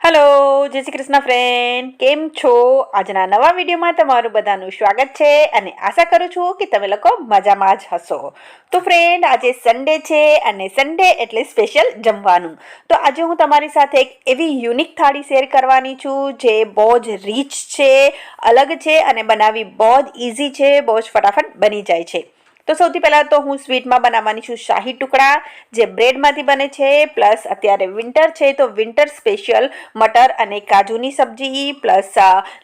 Hello जय Shri Krishna friend केम छो आजना नवा विडियो में तमारू बधानु स्वागत है अने आशा करूँ छूँ कि तमे लोको मजामां ज हशो। तो फ्रेंड आज संडे है अने संडे एटले स्पेशल जमवानुं। तो आज हूँ तमारी साथे एक एवी यूनिक थाળી शेर करवानी छूँ जे बहुत रीच है, अलग है अने बनावी बहुत इजी है, बहुत फटाफट बनी जाए छे। तो सौथी पहला तो हूँ स्वीट में बनावानी छूँ शाही टुकड़ा जे ब्रेड मांथी बने छे, प्लस अत्यारे विंटर है तो विंटर स्पेशियल मटर अने काजूनी सब्जी प्लस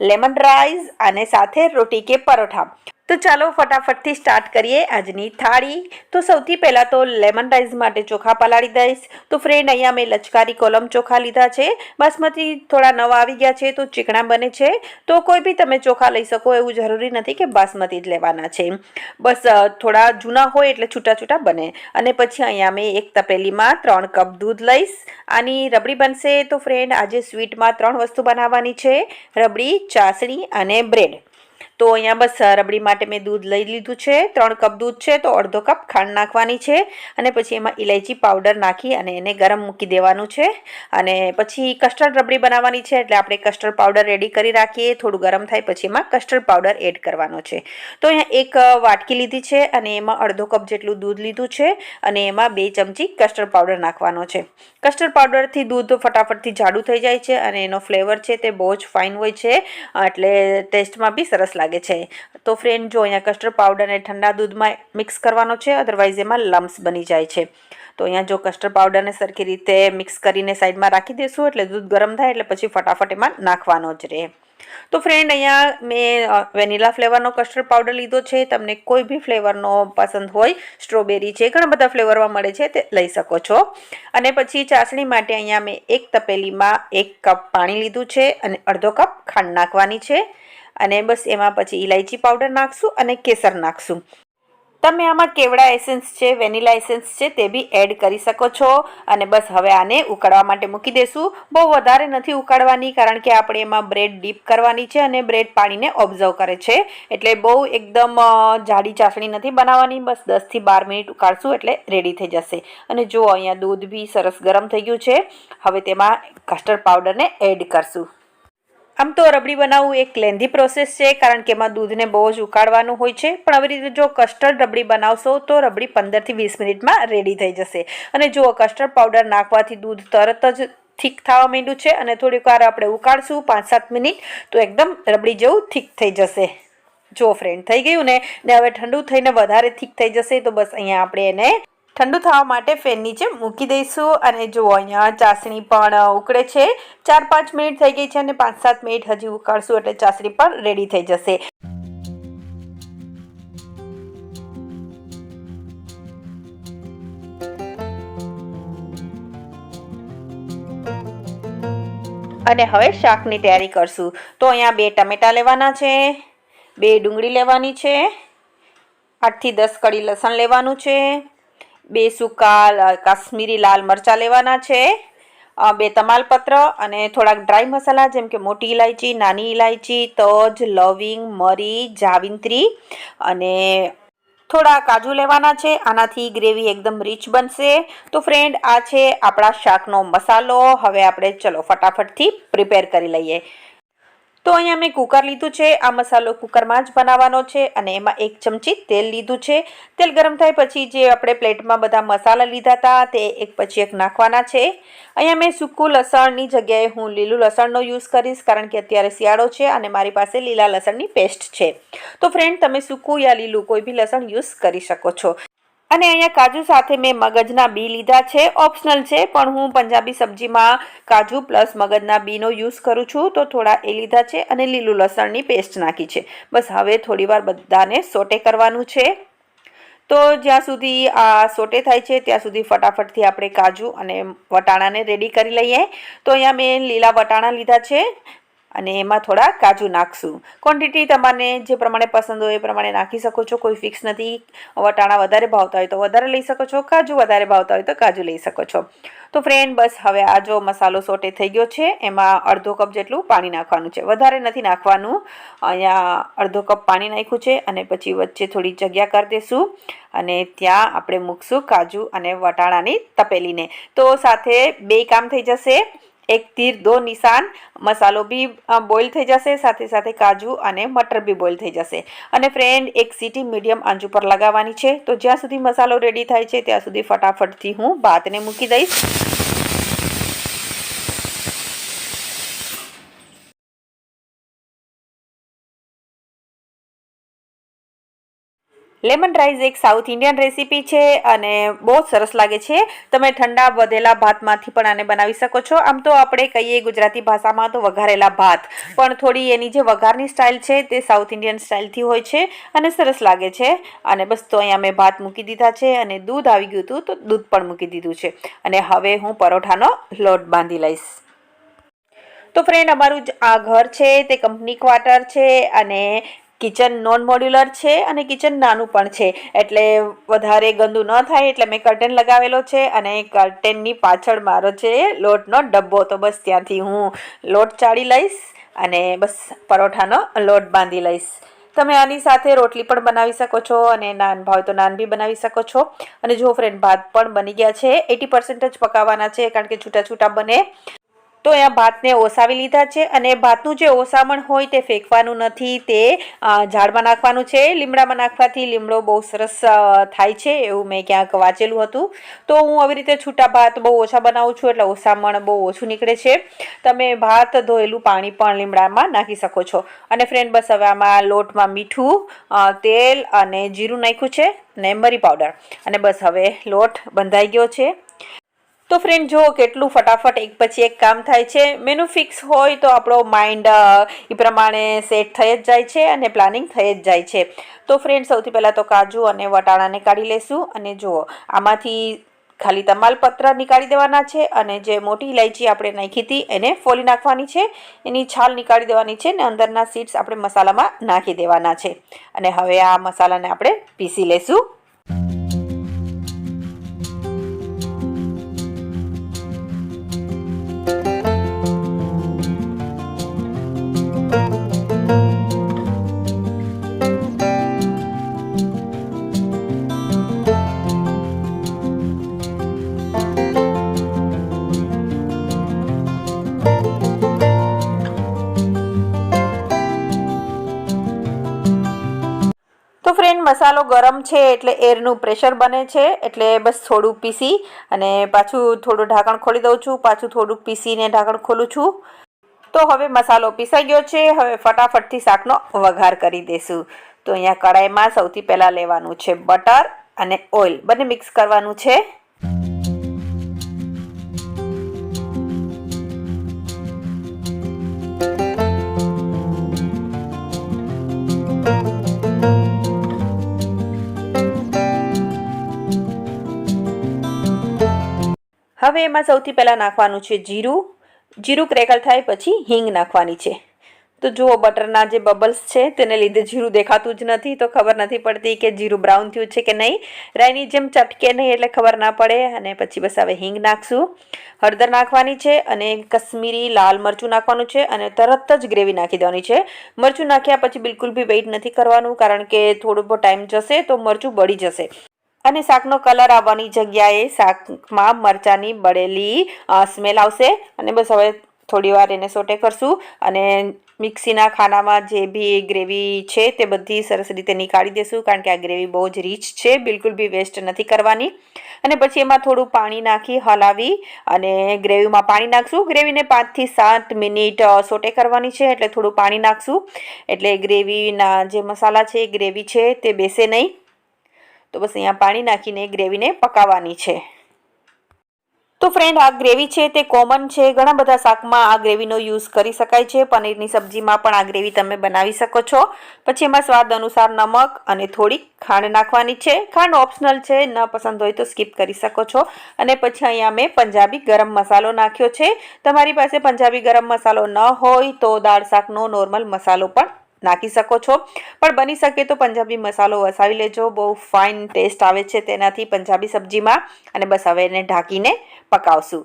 लेमन राइस अने साथे रोटी के परोठा। तो चलो फटाफट थी स्टार्ट करिए आजनी थाળી। तो सौथी पहला तो लेमन राइस माटे चोखा पलाળી दईश। तो फ्रेंड अहींया मैं लचकारी कोलम चोखा लीधा छे, बासमती थोड़ा नवा आवी गया छे तो चीकणा बने छे। तो कोई भी तमे चोखा लई सको, एवुं जरूरी नथी के बासमती ज लेवाना छे, बस थोड़ा जूना होय एटले छूटा छूटा बने। अने पछी अहींया मैं एक तपेलीमां 3 कप दूध लईश। आनी रबड़ी बनशे। तो फ्रेंड आजे स्वीट में 3 वस्तु बनावानी छे, रबड़ी, चासणी अने ब्रेड। तो अहींया बस रबड़ी माटे मैं दूध लई लीधुं छे, 3 कप दूध छे तो अर्धो कप खांड नाखवानी छे अने पछी एमां इलायची पाउडर नाखी अने एने गरम मूकी देवानुं छे। अने पछी कस्टर्ड रबड़ी बनाववानी छे एटले आपणे कस्टर्ड पाउडर रेडी करी राखीए, थोडुं गरम थाय पछी एमां कस्टर्ड पाउडर एड करवानो छे। तो अहींया एक वाटकी लीधी छे अने एमां अर्धो कप जेटलुं दूध लीधुं छे अने एमां 2 चमची कस्टर्ड पाउडर नाखवानो छे। कस्टर्ड पाउडर थी दूध फटाफटथी जाडुं थई जाय छे अने एनो फ्लेवर छे ते बहु ज फाइन होय छे, एटले टेस्टमां बी सरस लागे छे। तो फ्रेंड जो अहींया कस्टर्ड पाउडर ने ठंडा दूध में मिक्स करवानो छे, अदरवाइज एमां लम्स बनी जाय छे। तो अहींया जो कस्टर्ड पाउडर ने सरखी रीते मिक्स करीने साइड में राखी देशुं एटले दूध गरम थाय एटले पछी फटाफट एमां नाखवानो ज रहे। तो फ्रेंड अहींया मैं वेनिला फ्लेवर नो कस्टर्ड पाउडर लीधो छे, तमने कोई भी फ्लेवर नो पसंद होय, स्ट्रॉबेरी छे, घणा बधा फ्लेवर में मळे छे ते लई सको छो। अने पछी चासणी माटे अहींया मैं एक तपेलीमां 1 कप पाणी लीधुं छे अने अर्धो कप खांड नाखवानी छे अने बस एमां पछी इलायची पाउडर नाखशुं अने केसर नाखशुं। तमे आमां केवड़ा एसेंस छे, वेनिला एसेंस छे ते बी एड करी सको छो। अने बस हवे आने उकाळवा माटे मूकी देशुं। बहु वधारे नथी उकाळवानी, कारण के आपणे एमां ब्रेड डीप करवानी छे अने ब्रेड पाणीने ऑब्जर्व करे छे, एटले बहु एकदम जाडी चासणी नथी बनाववानी। बस 10 થી 12 मिनिट उकाळशुं एटले रेडी थई जशे। अने जो अहींया दूध बी सरस गरम थई गयुं छे, हवे तेमां कस्टर्ड पाउडर ने एड करशुं। आम तो रबड़ी बनावવું एक लेंधी प्रोसेस है, कारण के एमां दूध ने बहुत ज उकाळवानुं होय छे, पण આવી રીતે जो कस्टर्ड रबड़ी बनावशो तो रबड़ी 15 થી 20 मिनिट में रेडी थई जशे। अने जो कस्टर्ड पाउडर नाखवाथी दूध तरत ज थीक थवा मांड्युं छे अने थोड़ीक वार आपणे उकाळशुं 5-7 मिनिट तो एकदम रबड़ी जेवुं थीक थई जशे। जो फ्रेंड थई गयुं ने हवे ठंडू थईने वधारे थीक थई जशे। तो बस अहींया आपणे एने ठंडू थवा माटे फेन नीचे मूकी दईशुं। अने जो अहींया चासणी पण उकळे छे, 4-5 मिनिट थई गई छे अने 5-7 मिनिट हजी उकाळशुं एटले चासणी पण रेडी थई जशे। अने हवे शाकनी तैयारी करशुं। तो अहींया 2 टमेटा लेवाना छे, 2 डુંગળી लेवानी छे, 8 થી 10 कड़ी लसण लेवानुं छे, 2 सूका काश्मीरी लाल मरचा लेवाना छे, 2 तमालपत्र अने थोड़ा ड्राय मसाला जेम के मोटी इलायची, नानी इलायची, तज, लविंग, मरी, जावित्री अने थोड़ा काजू लेवाना छे। आनाथी ग्रेवी एकदम रीच बनशे। तो फ्रेंड आ छे आपणा शाकनो मसालो। हवे आपणे चलो फटाफट थी प्रिपेर करी लईए। तो अहींया मैं कूकर लीधुं छे, आ मसालो कूकर में ज बनाववानो छे अने एमां 1 चमची तेल लीधुं छे। तेल गरम थाय पछी जे आपणे प्लेट में बधा मसाला लीधा था ते एक पछी एक नाखवाना छे। अहींया मैं सूकું लसणनी जग्याए हूँ लीलू लसणनो यूज करीश, कारण के अत्यारे शियाळो छे अने मारी पासे लीला लसणनी पेस्ट छे। तो फ्रेंड तमे सूकું या लीलू कोई भी लसण यूज करी शको छो। अने अहींया काजू साथे मैं मगजना बी लीधा छे, ऑप्शनल छे, पण हूँ पंजाबी सब्जी में काजू प्लस मगजना बीनो यूज करूँ छूँ। तो थोड़ा ए लीधा छे अने लीलू लसणनी पेस्ट नाखी छे। बस हवे थोड़ीवार बधाने सोटे करवानुं छे। तो ज्यां सुधी आ सोटे थाय छे त्यां सुधी फटाफटथी आपणे काजू अने वटाणाने रेडी करी लईए। तो अहींया मैं लीला वटाणा लीधा छे अने एमां थोड़ा काजू नाखशुं। क्वॉन्टिटी तमने जे प्रमाणे पसंद होय ए प्रमाणे नाखी शको छो, कोई फिक्स नथी। वटाणा वधारे भावता होय तो वधारे लई शको छो, काजू वधारे भावता होय तो काजू लई शको छो। तो फ्रेंड बस हवे आ जो मसालो सोटे थई गयो छे, एमां अर्धो कप जेटलुं पाणी नाखवानुं छे, वधारे नथी नाखवानुं। अहींया अर्धो कप पाणी नाख्युं छे अने पछी वच्चे थोड़ी जग्या कर देशुं अने त्यां आपणे मूकशुं काजू अने वटाणानी तपेलीने। तो साथे 2 काम थई जशे। એક તીર દો નિશાન, મસાલો બી બોઇલ થઈ જશે, સાથે સાથે કાજુ અને મટર બી બોઇલ થઈ જશે. અને ફ્રેન્ડ એક સીટી મીડિયમ આંચ ઉપર લગાવવાની છે. તો જ્યાં સુધી મસાલો રેડી થાય છે ત્યાં સુધી ફટાફટથી હું ભાતને મૂકી દઈશ. લેમન રાઈસ એક સાઉથ ઇન્ડિયન રેસીપી છે અને બહુ સરસ લાગે છે. તમે ઠંડા વધેલા ભાતમાંથી પણ આને બનાવી શકો છો. આમ તો આપણે કહીએ ગુજરાતી ભાષામાં તો વઘારેલા ભાત, પણ થોડી એની જે વઘારની સ્ટાઇલ છે તે સાઉથ ઇન્ડિયન સ્ટાઇલથી હોય છે અને સરસ લાગે છે. અને બસ તો અહીંયા મેં ભાત મૂકી દીધા છે અને દૂધ આવી ગયું હતું તો દૂધ પણ મૂકી દીધું છે. અને હવે હું પરોઠાનો લોટ બાંધી લઈશ. તો ફ્રેન્ડ અમારું આ ઘર છે તે કંપની ક્વાર્ટર છે અને કિચન નોન મોડ્યુલર છે અને કિચન નાનું પણ છે, એટલે વધારે ગંદુ ન થાય એટલે મેં કર્ટેન લગાવેલો છે. અને કર્ટેનની પાછળ મારો છે લોટનો ડબ્બો, તો બસ ત્યાંથી હું લોટ ચાળી લઈશ અને બસ પરોઠાનો લોટ બાંધી લઈશ. તમે આની સાથે રોટલી પણ બનાવી શકો છો અને નાન ભાવે તો નાન બી બનાવી શકો છો. અને જો ફ્રેન્ડ ભાત પણ બની ગયા છે. 80% જ પકાવવાના છે કારણ કે છૂટા છૂટા બને. તો અહીંયા ભાતને ઓસાવી લીધા છે અને ભાતનું જે ઓસામણ હોય તે ફેંકવાનું નથી, તે ઝાડમાં નાખવાનું છે. લીમડામાં નાખવાથી લીમડો બહુ સરસ થાય છે એવું મેં ક્યાંક વાંચેલું હતું. તો હું આવી રીતે છૂટા ભાત બહુ ઓછા બનાવું છું એટલે ઓસામણ બહુ ઓછું નીકળે છે. તમે ભાત ધોયેલું પાણી પણ લીમડામાં નાખી શકો છો. અને ફ્રેન્ડ બસ હવે આમાં લોટમાં મીઠું, તેલ અને જીરું નાખ્યું છે અને મરી પાવડર, અને બસ હવે લોટ બંધાઈ ગયો છે. તો ફ્રેન્ડ જો કેટલું ફટાફટ એક પછી એક કામ થાય છે. મેનુ ફિક્સ હોય તો આપણો માઇન્ડ એ પ્રમાણે સેટ થઈ જ જાય છે અને પ્લાનિંગ થઈ જ જાય છે. તો ફ્રેન્ડ સૌથી પહેલાં તો કાજુ અને વટાણાને કાઢી લેશું. અને જુઓ આમાંથી ખાલી તમાલપત્ર નીકાળી દેવાના છે અને જે મોટી ઇલાયચી આપણે નાખી હતી એને ફોલી નાખવાની છે. એની છાલ નીકાળી દેવાની છે ને અંદરના સીડ્સ આપણે મસાલામાં નાખી દેવાના છે. અને હવે આ મસાલાને આપણે પીસી લેશું. તો ફ્રેન્ડ મસાલો ગરમ છે એટલે એરનું પ્રેશર બને છે, એટલે બસ થોડું પીસી અને પાછું થોડું ઢાંકણ ખોલી દઉં છું. પાછું થોડુંક પીસીને ઢાંકણ ખોલું છું. તો હવે મસાલો પીસાઈ ગયો છે. હવે ફટાફટથી શાકનો વઘાર કરી દઈશું. તો અહીંયા કડાઈમાં સૌથી પહેલાં લેવાનું છે બટર અને ઓઇલ, બંને મિક્સ કરવાનું છે. હવે એમાં સૌથી પહેલાં નાખવાનું છે જીરું. જીરું ક્રેકલ થાય પછી હિંગ નાખવાની છે. તો જુઓ બટરના જે બબલ્સ છે તેને લીધે જીરું દેખાતું જ નથી, તો ખબર નથી પડતી કે જીરું બ્રાઉન થયું છે કે નહીં. રાઈની જેમ ચટકે નહીં એટલે ખબર ના પડે. અને પછી બસ હવે હિંગ નાખશું. હળદર નાખવાની છે અને કશ્મીરી લાલ મરચું નાખવાનું છે અને તરત જ ગ્રેવી નાખી દેવાની છે. મરચું નાખ્યા પછી બિલકુલ બી વેઇટ નથી કરવાનું, કારણ કે થોડો બહુ ટાઈમ જશે તો મરચું બળી જશે. અને શાકનો કલર આવવાની જગ્યાએ શાકમાં મરચાંની બળેલી સ્મેલ આવશે. અને બસ હવે થોડી વાર એને સોટે કરશું. અને મિક્સીના ખાનામાં જે બી ગ્રેવી છે તે બધી સરસ રીતે નીકાળી દેશું, કારણ કે આ ગ્રેવી બહુ જ રીચ છે, બિલકુલ બી વેસ્ટ નથી કરવાની. અને પછી એમાં થોડું પાણી નાખી હલાવી અને ગ્રેવીમાં પાણી નાખશું. ગ્રેવીને 5 થી 7 મિનિટ સોટે કરવાની છે, એટલે થોડું પાણી નાખશું એટલે ગ્રેવીના જે મસાલા છે ગ્રેવી છે તે બેસે નહીં. તો બસ અહીંયા પાણી નાખીને ગ્રેવીને પકાવવાની છે. તો ફ્રેન્ડ આ ગ્રેવી છે તે કોમન છે, ઘણા બધા શાકમાં આ ગ્રેવીનો યુઝ કરી શકાય છે. પનીરની સબ્જીમાં પણ આ ગ્રેવી તમે બનાવી શકો છો. પછી એમાં સ્વાદ અનુસાર નમક અને થોડીક ખાંડ નાખવાની છે. ખાંડ ઓપ્શનલ છે, ન પસંદ હોય તો સ્કીપ કરી શકો છો. અને પછી અહીંયા મેં પંજાબી ગરમ મસાલો નાખ્યો છે. તમારી પાસે પંજાબી ગરમ મસાલો ન હોય તો દાળ શાકનો નોર્મલ મસાલો પણ નાખી શકો છો, પણ બની શકે તો પંજાબી મસાલો વસાવી લેજો. બહુ ફાઇન ટેસ્ટ આવે છે તેનાથી પંજાબી સબ્જીમાં. અને બસ હવે એને ઢાંકીને પકાવશું.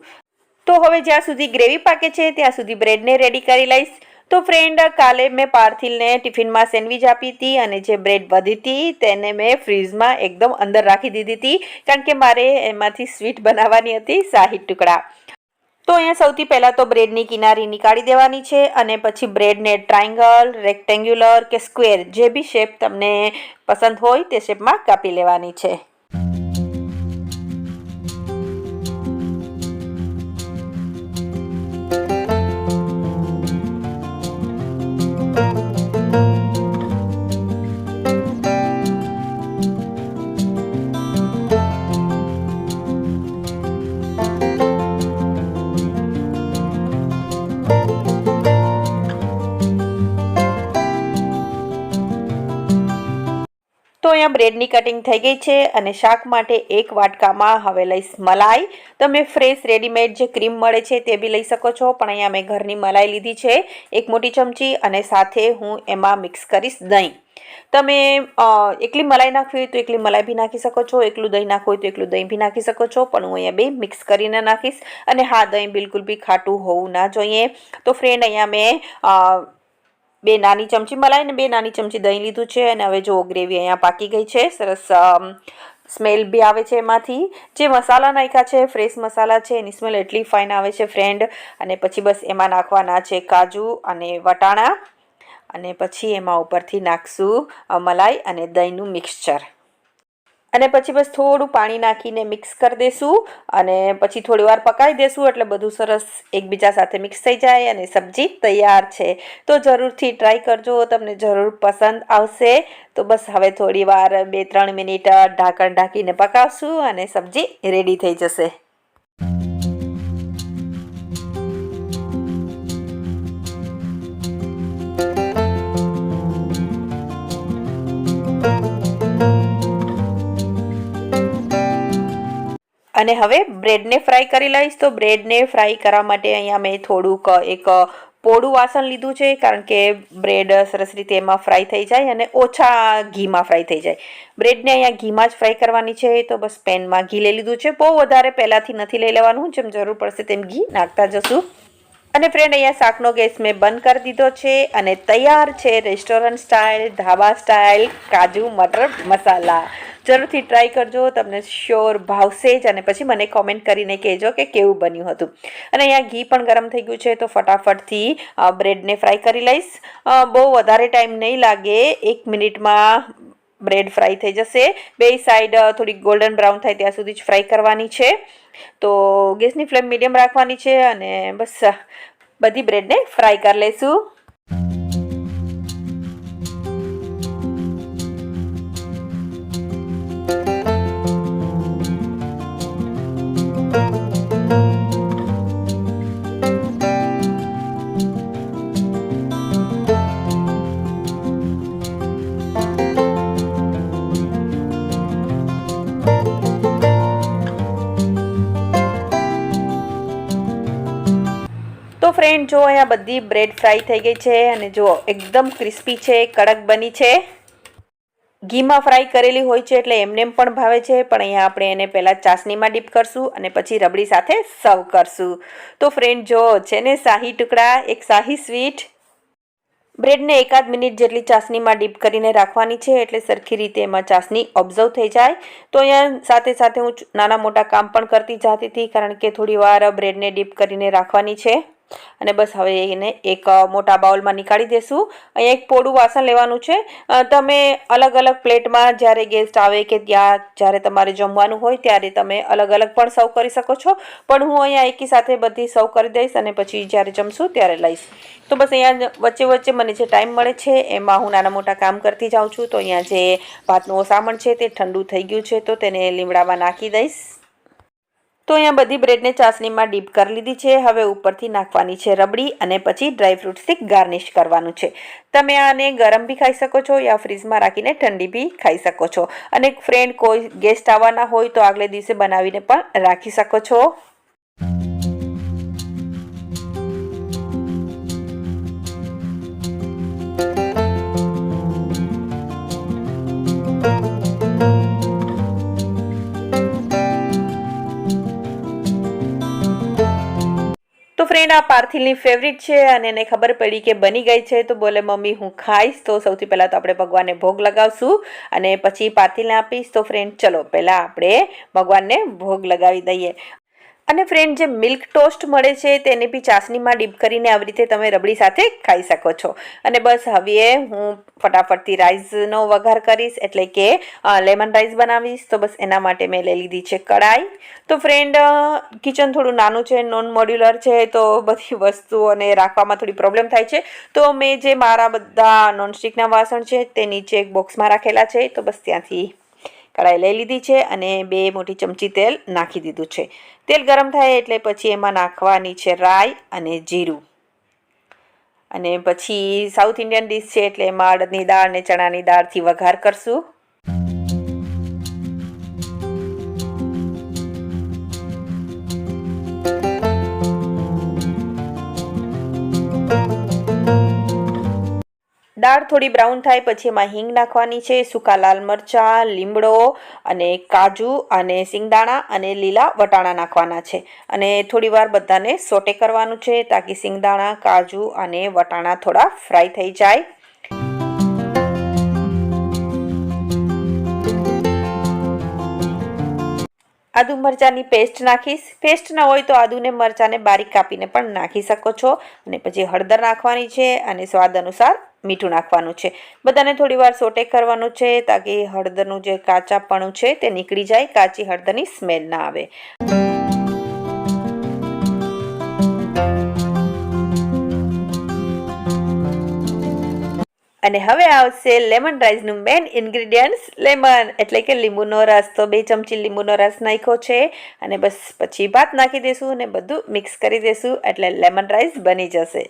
તો હવે જ્યાં સુધી ગ્રેવી પાકે છે ત્યાં સુધી બ્રેડને રેડી કરી લઈશ. તો ફ્રેન્ડ કાલે મેં પાર્થિલને ટિફિનમાં સેન્ડવિચ આપી હતી અને જે બ્રેડ વધી હતી તેને મેં ફ્રીઝમાં એકદમ અંદર રાખી દીધી હતી, કારણ કે મારે એમાંથી સ્વીટ બનાવવાની હતી, શાહી ટુકડા. તો અહીંયા સૌથી પહેલાં તો બ્રેડની કિનારી નીકાળી દેવાની છે અને પછી બ્રેડને ટ્રાયંગલ, રેક્ટેન્ગ્યુલર કે સ્ક્વેર જે બી શેપ તમને પસંદ હોય તે શેપમાં કાપી લેવાની છે. તો અહીંયા બ્રેડની કટિંગ થઈ ગઈ છે અને શાક માટે એક વાટકામાં હવે લઈશ મલાઈ. તમે ફ્રેશ રેડીમેડ જે ક્રીમ મળે છે તે બી લઈ શકો છો, પણ અહીંયા મેં ઘરની મલાઈ લીધી છે 1 મોટી ચમચી અને સાથે હું એમાં મિક્સ કરીશ દહીં. તમે એકલી મલાઈ નાખવી હોય તો એકલી મલાઈ બી નાખી શકો છો, એકલું દહીં નાખવું હોય તો એકલું દહીં બી નાખી શકો છો, પણ હું અહીંયા બે મિક્સ કરીને નાખીશ. અને હા, દહીં બિલકુલ બી ખાટું હોવું ના જોઈએ. તો ફ્રેન્ડ અહીંયા મેં 2 નાની ચમચી મલાઈ અને 2 નાની ચમચી દહીં લીધું છે અને હવે જો ગ્રેવી અહીંયા પાકી ગઈ છે. સરસ સ્મેલ બી આવે છે એમાંથી. જે મસાલા નાખ્યા છે ફ્રેશ મસાલા છે એની સ્મેલ એટલી ફાઇન આવે છે ફ્રેન્ડ. અને પછી બસ એમાં નાખવાના છે કાજુ અને વટાણા અને પછી એમાં ઉપરથી નાખશું મલાઈ અને દહીંનું મિક્સચર. અને પછી બસ થોડું પાણી નાખીને મિક્સ કરી દઈશું અને પછી થોડી વાર પકાવી દઈશું એટલે બધું સરસ એકબીજા સાથે મિક્સ થઈ જાય અને સબ્જી તૈયાર છે. તો જરૂરથી ટ્રાય કરજો, તમને જરૂર પસંદ આવશે. તો બસ હવે થોડી વાર 2-3 મિનિટ ઢાંકણ ઢાંકીને પકાવશું અને સબ્જી રેડી થઈ જશે. અને હવે બ્રેડને ફ્રાય કરી લઈશ. તો બ્રેડને ફ્રાય કરવા માટે અહીંયા મેં થોડુંક એક પોળું વાસણ લીધું છે, કારણ કે બ્રેડ સરસ રીતે એમાં ફ્રાય થઈ જાય અને ઓછા ઘીમાં ફ્રાય થઈ જાય. બ્રેડને અહીંયા ઘીમાં જ ફ્રાય કરવાની છે. તો બસ પેનમાં ઘી લઈ લીધું છે. બહુ વધારે પહેલાંથી નથી લઈ લેવાનું, જેમ જરૂર પડશે તેમ ઘી નાખતા જશું. અને ફ્રેન્ડ અહીંયા શાકનો ગેસ મેં બંધ કરી દીધો છે અને તૈયાર છે રેસ્ટોરન્ટ સ્ટાઇલ, ધાબા સ્ટાઇલ કાજુ મટર મસાલા. જરૂરથી ટ્રાય કરજો, તમને શ્યોર ભાવશે જ. અને પછી મને કોમેન્ટ કરીને કહેજો કે કેવું બન્યું હતું. અને અહીંયા ઘી પણ ગરમ થઈ ગયું છે તો ફટાફટથી બ્રેડને ફ્રાય કરી લઈશ. બહુ વધારે ટાઈમ નહીં લાગે, 1 મિનિટમાં બ્રેડ ફ્રાય થઈ જશે. બે સાઈડ થોડી ગોલ્ડન બ્રાઉન થાય ત્યાં સુધી જ ફ્રાય કરવાની છે. તો ગેસની ફ્લેમ મીડિયમ રાખવાની છે અને બસ બધી બ્રેડને ફ્રાય કરી લઈશું. તો ફ્રેન્ડ જો અહીંયા બધી બ્રેડ ફ્રાય થઈ ગઈ છે અને જો એકદમ ક્રિસ્પી છે, કડક બની છે. ઘીમાં ફ્રાય કરેલી હોય છે એટલે એમને પણ ભાવે છે, પણ અહીંયા આપણે એને પહેલાં ચાસણીમાં ડીપ કરશું અને પછી રબડી સાથે સર્વ કરશું. તો ફ્રેન્ડ જો છે ને શાહી ટુકડા, એક શાહી સ્વીટ. બ્રેડને 1-8 મિનિટ જેટલી ચાસણીમાં ડીપ કરીને રાખવાની છે એટલે સરખી રીતે એમાં ચાસણી ઓબ્ઝર્વ થઈ જાય. તો અહીંયા સાથે સાથે હું નાના મોટા કામ પણ કરતી જતી હતી, કારણ કે થોડી વાર બ્રેડને ડીપ કરીને રાખવાની છે. અને બસ હવે એને એક મોટા બાઉલમાં નીકાળી દેશું. અહીંયા એક પોળું વાસણ લેવાનું છે. તમે અલગ અલગ પ્લેટમાં જ્યારે ગેસ્ટ આવે કે ત્યાં જ્યારે તમારે જમવાનું હોય ત્યારે તમે અલગ અલગ પણ સર્વ કરી શકો છો, પણ હું અહીંયા એકી સાથે બધી સર્વ કરી દઈશ અને પછી જ્યારે જમશું ત્યારે લઈશ. તો બસ અહીંયા વચ્ચે વચ્ચે મને જે ટાઈમ મળે છે એમાં હું નાના મોટા કામ કરતી જાઉં છું. તો અહીંયા જે ભાતનું સામણ છે તે ઠંડુ થઈ ગયું છે તો તેને લીમડામાં નાખી દઈશ. તો અહીંયા બધી બ્રેડને ચાસણીમાં ડીપ કરી લીધી છે. હવે ઉપરથી નાખવાની છે રબડી અને પછી ડ્રાયફ્રૂટ્સથી ગાર્નિશ કરવાનું છે. તમે આને ગરમ બી ખાઈ શકો છો યા ફ્રીઝમાં રાખીને ઠંડી બી ખાઈ શકો છો. અને ફ્રેન્ડ કોઈ ગેસ્ટ આવવાના હોય તો આગલે દિવસે બનાવીને પણ રાખી શકો છો. તો ફ્રેન્ડ આ પાર્થિલની ફેવરિટ છે અને એને ખબર પડી કે બની ગઈ છે તો બોલે મમ્મી હું ખાઈશ. તો સૌથી પહેલાં તો આપણે ભગવાનને ભોગ લગાવશું અને પછી પાર્થિલને આપીશ. તો ફ્રેન્ડ ચલો પહેલાં આપણે ભગવાનને ભોગ લગાવી દઈએ. અને ફ્રેન્ડ જે મિલ્ક ટોસ્ટ મળે છે તેને બી ચાસણીમાં ડીપ કરીને આવી રીતે તમે રબડી સાથે ખાઈ શકો છો. અને બસ હવે હું ફટાફટથી રાઈસનો વઘાર કરીશ, એટલે કે લેમન રાઈસ બનાવીશ. તો બસ એના માટે મેં લઈ લીધી છે કડાઈ. તો ફ્રેન્ડ કિચન થોડું નાનું છે, નોન મોડ્યુલર છે, તો બધી વસ્તુઓને રાખવામાં થોડી પ્રોબ્લેમ થાય છે. તો મેં જે મારા બધા નોનસ્ટિકના વાસણ છે તે નીચે એક બોક્સમાં રાખેલા છે. તો બસ ત્યાંથી કડાઈ લઈ લીધી છે અને 2 મોટી ચમચી તેલ નાખી દીધું છે. તેલ ગરમ થાય એટલે પછી એમાં નાખવાની છે રાઈ અને જીરું. અને પછી સાઉથ ઇન્ડિયન ડીશ છે એટલે એમાં અડદની દાળ અને ચણાની દાળથી વઘાર કરશું. દાળ થોડી બ્રાઉન થાય પછી એમાં હિંગ નાખવાની છે, સૂકા લાલ મરચાં, લીમડો અને કાજુ અને સિંગદાણા અને લીલા વટાણા નાખવાના છે. અને થોડીવાર બધાને સોટે કરવાનું છે તાકી સિંગદાણા, કાજુ અને વટાણા થોડા ફ્રાય થઈ જાય. આદુ મરચાંની પેસ્ટ નાખીશ. પેસ્ટ ના હોય તો આદુને મરચાંને બારીક કાપીને પણ નાખી શકો છો. અને પછી હળદર નાખવાની છે અને સ્વાદ અનુસાર મીઠું નાખવાનું છે. બધાને થોડીવાર સોટે કરવાનું છે તાકી હળદરનું જે કાચાપણું છે તે નીકળી જાય, કાચી હળદરની સ્મેલ ના આવે. અને હવે આવશે લેમન રાઈસનું મેઇન ઇન્ગ્રીડિયન્ટ્સ લેમન, એટલે કે લીંબુનો રસ. તો 2 ચમચી લીંબુનો રસ નાખ્યો છે અને બસ પછી ભાત નાખી દઈશું અને બધું મિક્સ કરી દઈશું એટલે લેમન રાઈસ બની જશે.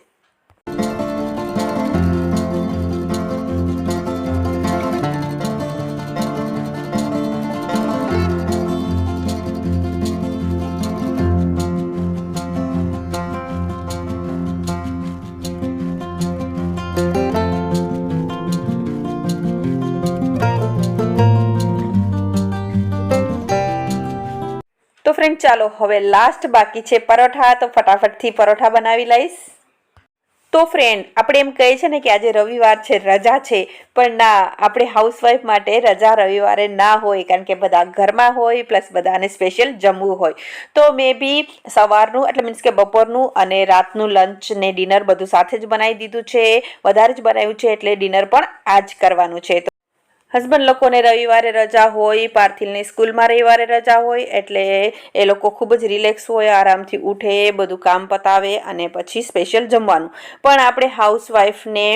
તો ફ્રેન્ડ ચાલો હવે લાસ્ટ બાકી છે પરોઠા. તો ફટાફટથી પરોઠા બનાવી લઈશ. તો ફ્રેન્ડ આપણે એમ કહીએ છે ને કે આજે રવિવાર છે, રજા છે, પણ ના, આપણે હાઉસવાઈફ માટે રજા રવિવારે ના હોય, કારણ કે બધા ઘરમાં હોય પ્લસ બધાને સ્પેશિયલ જમવું હોય. તો મે બી સવારનું એટલે મીન્સ કે બપોરનું અને રાતનું લંચ ને ડિનર બધું સાથે જ બનાવી દીધું છે. વધારે જ બનાવ્યું છે એટલે ડિનર પણ આ જ કરવાનું છે. હસબન્ડ લોકોને રવિવારે રજા હોય, પાર્થિલની સ્કૂલમાં રવિવારે રજા હોય, એટલે એ લોકો ખૂબ જ રિલેક્સ હોય, આરામથી ઉઠે, બધું કામ પતાવે અને પછી સ્પેશિયલ જમવાનું. પણ આપણે હાઉસવાઈફને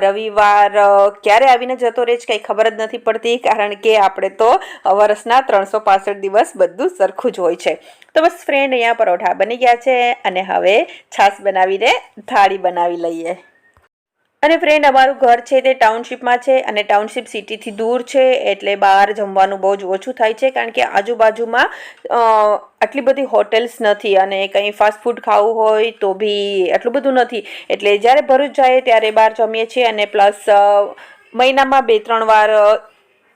રવિવાર ક્યારે આવીને જતો રહે છે કંઈ ખબર જ નથી પડતી, કારણ કે આપણે તો વર્ષના 365 દિવસ બધું સરખું જ હોય છે. તો બસ ફ્રેન્ડ અહીંયા પરોઠા બની ગયા છે અને હવે છાશ બનાવીને થાળી બનાવી લઈએ. અને ફ્રેન્ડ અમારું ઘર છે તે ટાઉનશીપમાં છે અને ટાઉનશીપ સિટીથી દૂર છે, એટલે બહાર જમવાનું બહુ જ ઓછું થાય છે, કારણ કે આજુબાજુમાં આટલી બધી હોટેલ્સ નથી અને કંઈ ફાસ્ટ ફૂડ ખાવું હોય તો બી એટલું બધું નથી. એટલે જ્યારે ભરૂચ જાય ત્યારે બહાર જમીએ છીએ અને પ્લસ મહિનામાં 2-3 વાર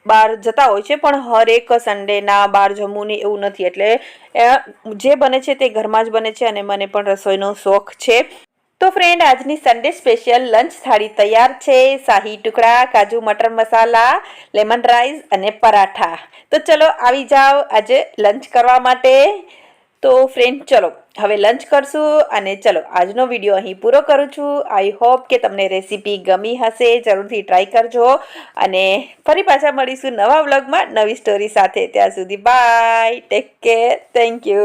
બહાર જતા હોય છે, પણ હરેક સન્ડેના બહાર જમવું ને એવું નથી. એટલે જે બને છે તે ઘરમાં જ બને છે અને મને પણ રસોઈનો શોખ છે. તો ફ્રેન્ડ આજની સન્ડે સ્પેશિયલ લંચ થાળી તૈયાર છે. શાહી ટુકડા, કાજુ મટર મસાલા, લેમન રાઈસ અને પરાઠા. તો ચલો આવી જાઓ આજે લંચ કરવા માટે. તો ફ્રેન્ડ ચલો હવે લંચ કરશું અને ચલો આજનો વિડીયો અહીં પૂરો કરું છું. આઈ હોપ કે તમને રેસીપી ગમી હશે. જરૂરથી ટ્રાય કરજો અને ફરી પાછા મળીશું નવા વ્લોગમાં નવી સ્ટોરી સાથે. ત્યાં સુધી bye, take care, thank you.